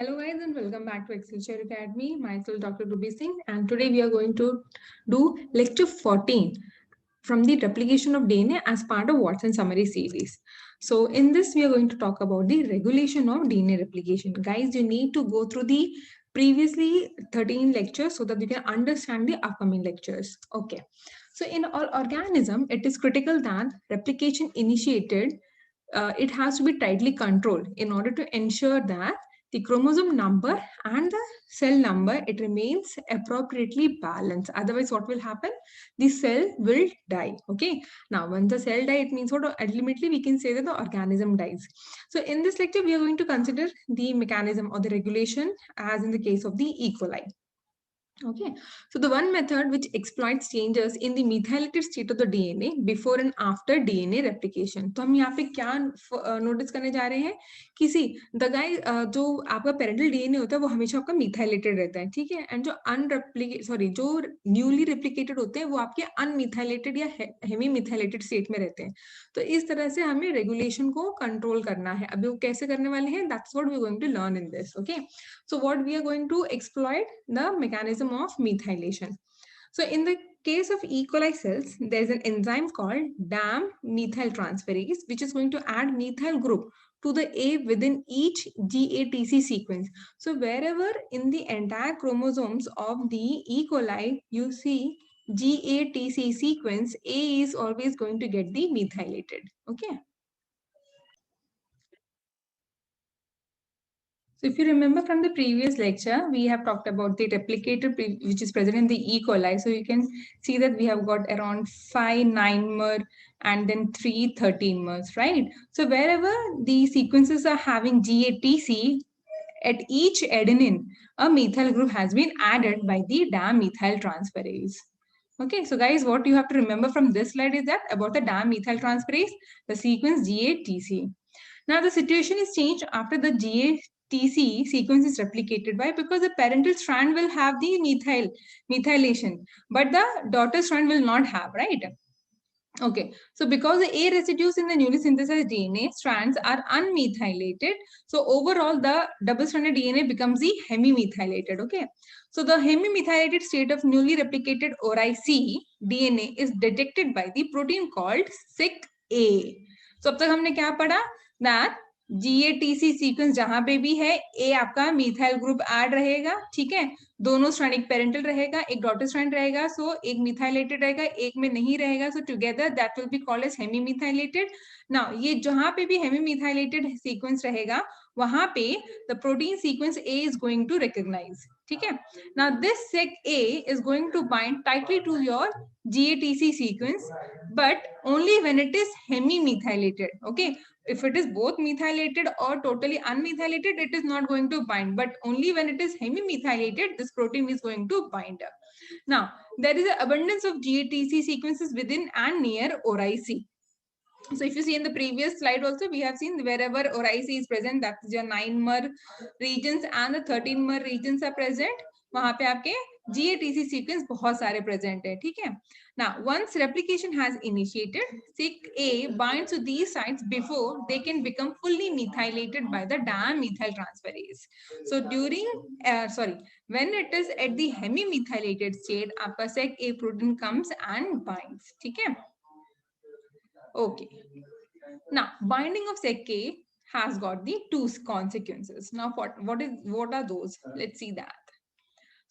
Hello guys and welcome back to Excel Share Academy. Myself Dr. Ruby Singh and today we are going to do lecture 14 from the replication of DNA as part of Watson summary series. So in this we are going to talk about the regulation of DNA replication. Guys, you need to go through the previously 13 lectures so that you can understand the upcoming lectures. Okay. So in all organism, it is critical that replication initiated it has to be tightly controlled in order to ensure that the chromosome number and the cell number, it remains appropriately balanced. Otherwise, what will happen? The cell will die. Okay. Now, when the cell die, it means what? Ultimately, we can say that the organism dies. So, in this lecture, we are going to consider the mechanism or the regulation as in the case of the E. coli. Okay, so the one method which exploits changes in the methylated state of the DNA before and after DNA replication. तो हम यहाँ पे क्या notice करने जा रहे हैं कि सी द गाय जो आपका पेरेंटल डीएनए होता है वो हमेशा आपका मिथाइलेटेड रहता है, ठीक है, एंड जो न्यूली रेप्लिकेटेड होते हैं वो आपके अनमिथाइलेटेड या हेमी मिथाइलेटेड स्टेट में रहते हैं. तो इस तरह से हमें रेगुलेशन को कंट्रोल करना है. अभी वो कैसे करने वाले हैं, that's what we are going to learn in this. Okay, so what we are going to exploit the mechanism of methylation. So in the case of E. coli cells, there is an enzyme called DAM methyltransferase, which is going to add methyl group to the A within each GATC sequence. So wherever in the entire chromosomes of the E. coli you see GATC sequence, A is always going to get the methylated. Okay. So if you remember from the previous lecture, we have talked about the replicator which is present in the E. coli. So you can see that we have got around 5 9-mer and then 3 13-mers, right? So wherever the sequences are having GATC, at each adenine, a methyl group has been added by the DAM methyltransferase. Okay, so guys, what you have to remember from this slide is that about the DAM methyltransferase, the sequence GATC. Now the situation is changed after the GATC sequence is replicated. Why? Because the parental strand will have the methylation, but the daughter strand will not have, right? Okay, so because the A residues in the newly synthesized DNA strands are unmethylated, so overall the double-stranded DNA becomes the hemimethylated. Okay, so the hemimethylated state of newly replicated ORI-C DNA is detected by the protein called SIC-A. So अब तक हमने क्या पढ़ा? That GATC sequence जहां पे भी है, A आपका मिथाइल ग्रुप ऐड रहेगा, ठीक है, दोनों स्ट्रैंड, एक पेरेंटल रहेगा, एक डॉटर स्ट्रैंड रहेगा, सो एक मिथाइलेटेड रहेगा, एक में नहीं रहेगा, so together that will be called as hemi methylated. Now ये जहां पे भी हेमी मिथाइलेटेड सीक्वेंस रहेगा वहां पे the protein sequence A is going to recognise, ठीक है. Now this seq A is going to bind tightly to your GATC sequence, but only when it is hemi-methylated. Okay, if it is both methylated or totally unmethylated, it is not going to bind, but only when it is hemi-methylated, this protein is going to bind up. Now, there is an abundance of GATC sequences within and near ORI-C. So if you see in the previous slide also, we have seen wherever ORI-C is present, that is your 9-mer regions and the 13-mer regions are present. वहां पे आपके GATC sequence बहुत सारे present है, ठीक है. Now, once replication has initiated, SIC-A binds to these sites before they can become fully methylated by the DAM methyltransferase. So when it is at the hemi-methylated state, आपका SIC-A protein comes and binds, ठीक है. Okay. Now, binding of SEC-A has got the two consequences. Now, what are those? Let's see that.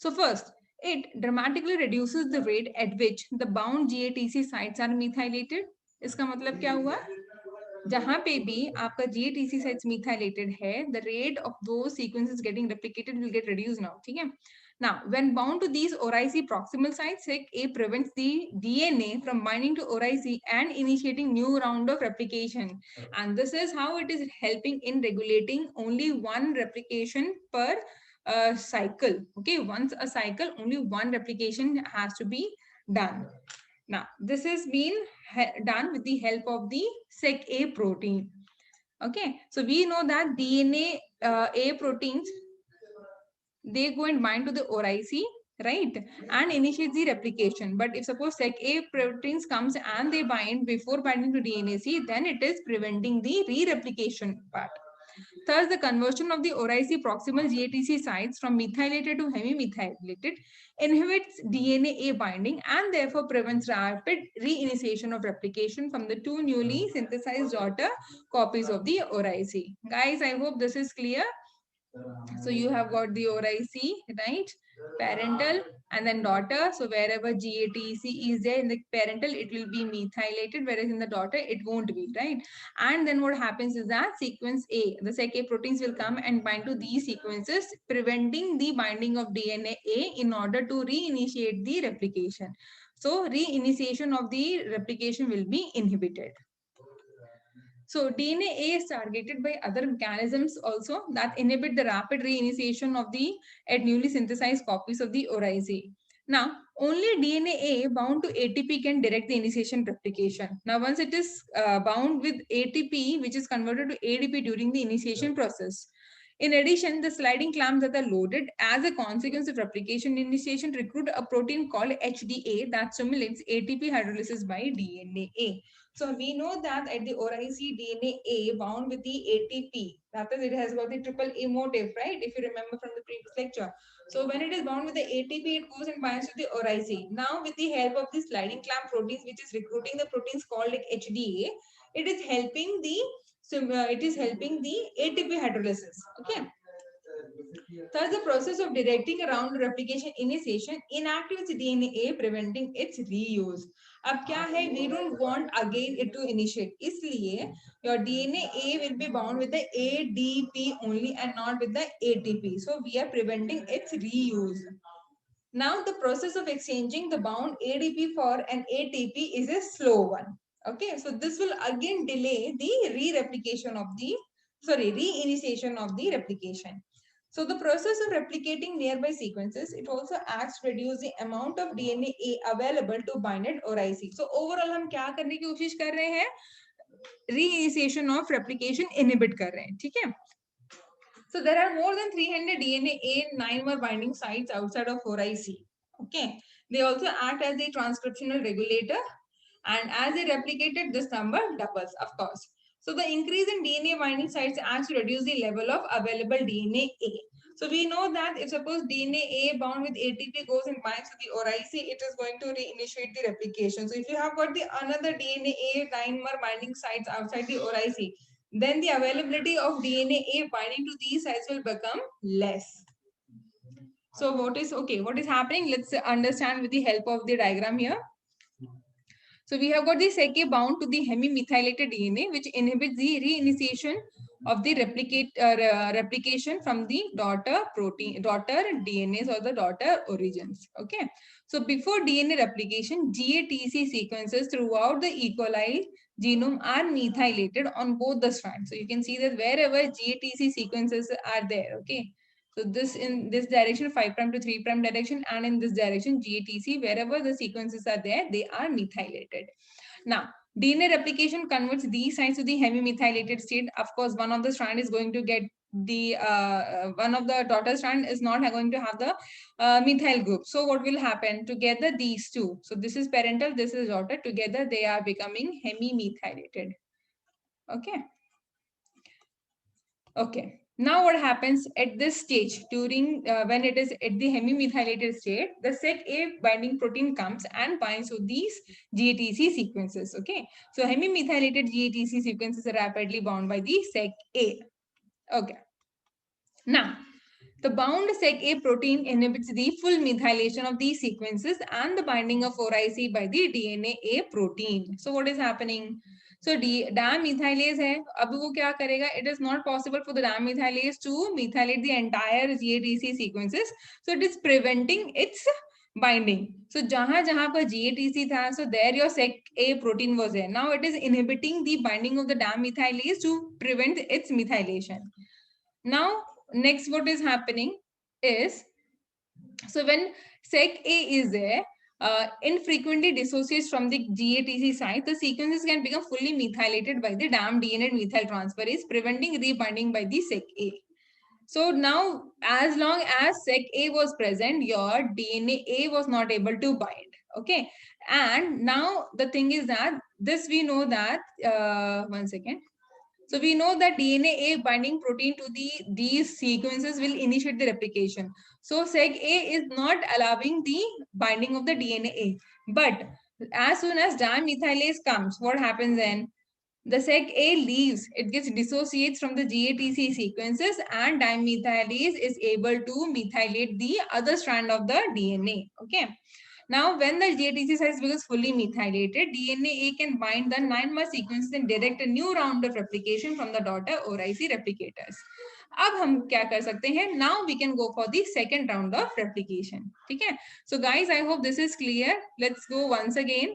So first, it dramatically reduces the rate at which the bound GATC sites are methylated. इसका मतलब क्या हुआ? जहां पे भी आपका GATC sites methylated है, the rate of those sequences getting replicated will get reduced now, ठीक है? Now, when bound to these ORI-C proximal sites, SIC-A prevents the DNA from binding to ORI-C and initiating new round of replication. And this is how it is helping in regulating only one replication per cycle. Okay, once a cycle, only one replication has to be done. Now, this has been done with the help of the SEC-A protein. Okay, so we know that DNA A proteins, they go and bind to the ORI-C, right, and initiate the replication. But if suppose SEC-A proteins comes and they bind before binding to DNA-C, then it is preventing the re-replication part. Thus, the conversion of the ORIC proximal GATC sites from methylated to hemimethylated inhibits DNA A binding and therefore prevents rapid reinitiation of replication from the two newly synthesized daughter copies of the ORIC. Guys, I hope this is clear. So you have got the ORIC, right? Parental and then daughter. So wherever GATC is there in the parental, it will be methylated, whereas in the daughter, it won't be, right? And then what happens is that sequence A, the sec-A proteins will come and bind to these sequences, preventing the binding of DNA A in order to reinitiate the replication. So reinitiation of the replication will be inhibited. So DNA A is targeted by other mechanisms also that inhibit the rapid reinitiation of the newly synthesized copies of the ORIC. Now, only DNA A bound to ATP can direct the initiation replication. Now, once it is bound with ATP, which is converted to ADP during the initiation process. In addition, the sliding clamps that are loaded as a consequence of replication initiation recruit a protein called HDA that stimulates ATP hydrolysis by DNA A. So we know that at the ORIC DNA A bound with the ATP, that is, it has got the triple A motif, right? If you remember from the previous lecture. So when it is bound with the ATP, it goes and binds to the ORIC. Now with the help of the sliding clamp proteins, which is recruiting the proteins called like HDA, it is helping the ATP hydrolysis. Okay. Thus, the process of directing around replication initiation inactivates DNA preventing its reuse. अब क्या है? We don't want again it to initiate. इसलिए your DNA will be bound with the ADP only and not with the ATP. So we are preventing its reuse. Now the process of exchanging the bound ADP for an ATP is a slow one. Okay, so this will again delay the reinitiation of the replication. So the process of replicating nearby sequences, it also acts to reduce the amount of DNA available to bind at ORIC. So overall हम क्या करने की कोशिश कर रहे हैं? Reinitiation of replication inhibit कर रहे हैं, ठीक है? So there are more than 300 DNA A9 binding sites outside of 4IC. Okay. They also act as a transcriptional regulator, and as they replicated, this number doubles, of course. So the increase in DNA binding sites acts to reduce the level of available DNA A. So we know that if suppose DNA A bound with ATP goes and binds to the ORIC, it is going to reinitiate the replication. So if you have got the another DNA A9 binding sites outside the ORIC, then the availability of DNA A binding to these sites will become less. So what is happening? Let's understand with the help of the diagram here. So we have got the sec-A bound to the hemimethylated DNA, which inhibits the reinitiation of the replication from the daughter DNAs or the daughter origins. Okay. So before DNA replication, GATC sequences throughout the E. coli genome are methylated on both the strands. So you can see that wherever GATC sequences are there. Okay. So this in this direction 5' to 3' direction, and in this direction GATC, wherever the sequences are there, they are methylated. Now, DNA replication converts these sites to the hemimethylated state. Of course, one of the strand is going to get the one of the daughter strand is not going to have the methyl group. So what will happen? Together these two. So this is parental, this is daughter. Together they are becoming hemimethylated. Okay. Okay. Now what happens at this stage during when it is at the hemimethylated state, the sec-A binding protein comes and binds to these GATC sequences. Okay. So hemimethylated GATC sequences are rapidly bound by the sec-A. Okay. Now, the bound sec-A protein inhibits the full methylation of these sequences and the binding of 4IC by the DNA A protein. So what is happening? So DAM methylase है, अब वो क्या करेगा? It is not possible for the DAM methylase to methylate the entire GATC sequences. So it is preventing its binding. So जहाँ जहाँ पर GATC था, so there your sec-A protein was there. Now it is inhibiting the binding of the DAM methylase to prevent its methylation. Now next what is happening is, so when sec-A is there, infrequently dissociates from the GATC site, the sequences can become fully methylated by the DAM DNA methyl transferase, preventing rebinding by the sec-A. So now, as long as sec-A was present, your DNA A was not able to bind. Okay. And now the thing is that this we know that, one second. So we know that DNA A binding protein to these sequences will initiate the replication. So seg A is not allowing the binding of the DNA A. But as soon as dimethylase comes, what happens then? The seg A leaves, it gets dissociates from the GATC sequences, and dimethylase is able to methylate the other strand of the DNA. Okay. Now, when the GATC site becomes fully methylated, DNA A can bind the 9' sequences and direct a new round of replication from the daughter ORIC replicators. अब हम क्या कर सकते हैं? Now we can go for the second round of replication. ठीक है? So guys, I hope this is clear. Let's go once again.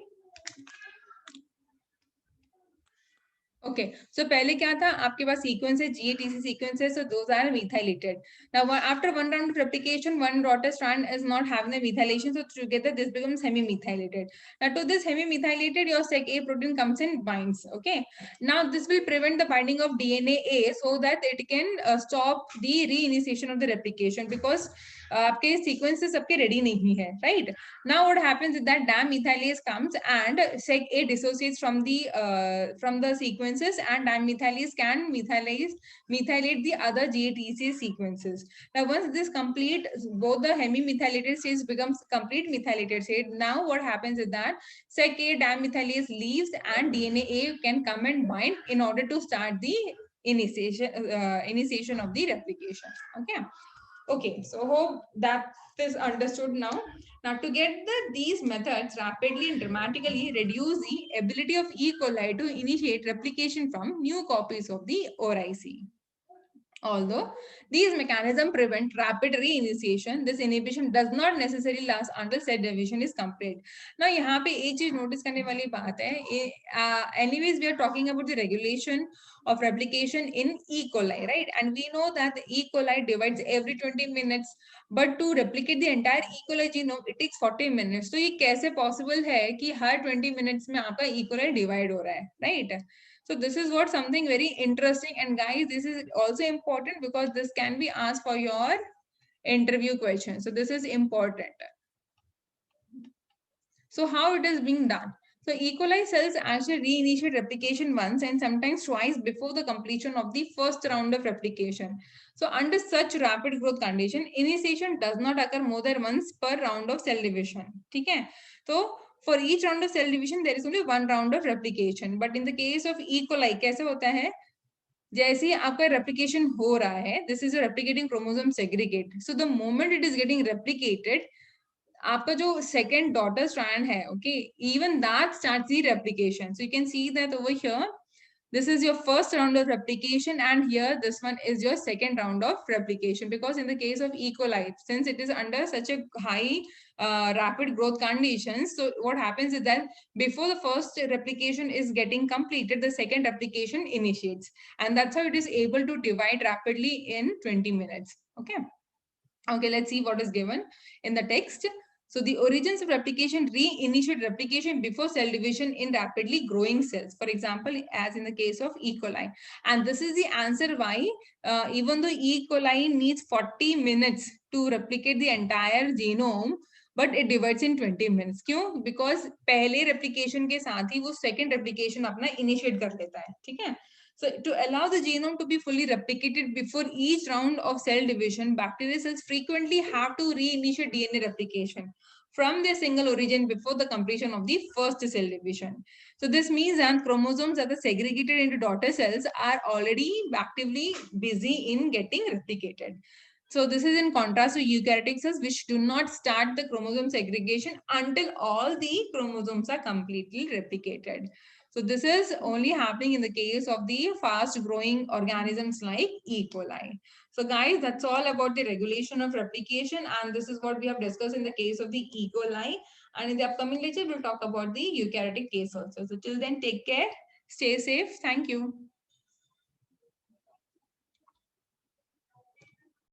Okay so पहले क्या था आपके पास सीक्वेंस है GATC सीक्वेंस है so those are methylated. Now after one round of replication, one daughter strand is not having the methylation, so together this becomes hemi-methylated. Now to this hemi-methylated, your sec A protein comes and binds. Okay, now this will prevent the binding of DNA A so that it can stop the reinitiation of the replication, because आपके sequences सबके ready नहीं है, right? Now what happens is that dimethylase comes and sec A dissociates from the sequences, and dimethylase can methylate the other GATC sequences. Now once this complete, both the hemi-methylated states becomes complete methylated state. Now what happens is that sec A dimethylase leaves and DNA A can come and bind in order to start the initiation of the replication. Okay, so hope that is understood now. Now, to get these methods rapidly and dramatically reduce the ability of E. coli to initiate replication from new copies of the ORIC. Although these mechanisms prevent rapid reinitiation, this inhibition does not necessarily last until cell division is complete. Now, यहाँ पे एक चीज notice करने वाली बात है. Anyways, we are talking about the regulation of replication in E. coli, right? And we know that the E. coli divides every 20 minutes, but to replicate the entire E. coli genome, it takes 40 minutes. तो ये कैसे possible है कि हर 20 minutes में आपका E. coli divide हो रहा है, right? So this is what something very interesting, and guys, this is also important because this can be asked for your interview question. So this is important. So how it is being done? So E. coli cells actually reinitiate replication once and sometimes twice before the completion of the first round of replication. So under such rapid growth condition, initiation does not occur more than once per round of cell division. Okay? So for each round of cell division, there is only one round of replication. But in the case of E. coli, कैसे होता है? जैसे ही आपका replication हो रहा है, this is a replicating chromosome segregate. So the moment it is getting replicated, आपका जो second daughter strand है, okay, even that starts the replication. So you can see that over here, this is your first round of replication, and here this one is your second round of replication, because in the case of E. coli, since it is under such a high rapid growth conditions, so what happens is that before the first replication is getting completed, the second replication initiates, and that's how it is able to divide rapidly in 20 minutes. Okay, let's see what is given in the text. So the origins of replication reinitiate replication before cell division in rapidly growing cells. For example, as in the case of E. coli. And this is the answer why even though E. coli needs 40 minutes to replicate the entire genome, but it divides in 20 minutes. क्यों? Because पहले replication के साथ ही वो second replication अपना initiate कर लेता है. ठीक है? So to allow the genome to be fully replicated before each round of cell division, bacterial cells frequently have to reinitiate DNA replication from their single origin before the completion of the first cell division. So this means that chromosomes that are segregated into daughter cells are already actively busy in getting replicated. So this is in contrast to eukaryotic cells, which do not start the chromosome segregation until all the chromosomes are completely replicated. So this is only happening in the case of the fast growing organisms like E. coli. So guys, that's all about the regulation of replication, and this is what we have discussed in the case of the E. coli. And in the upcoming lecture, we'll talk about the eukaryotic case also. So till then, take care, stay safe. Thank you.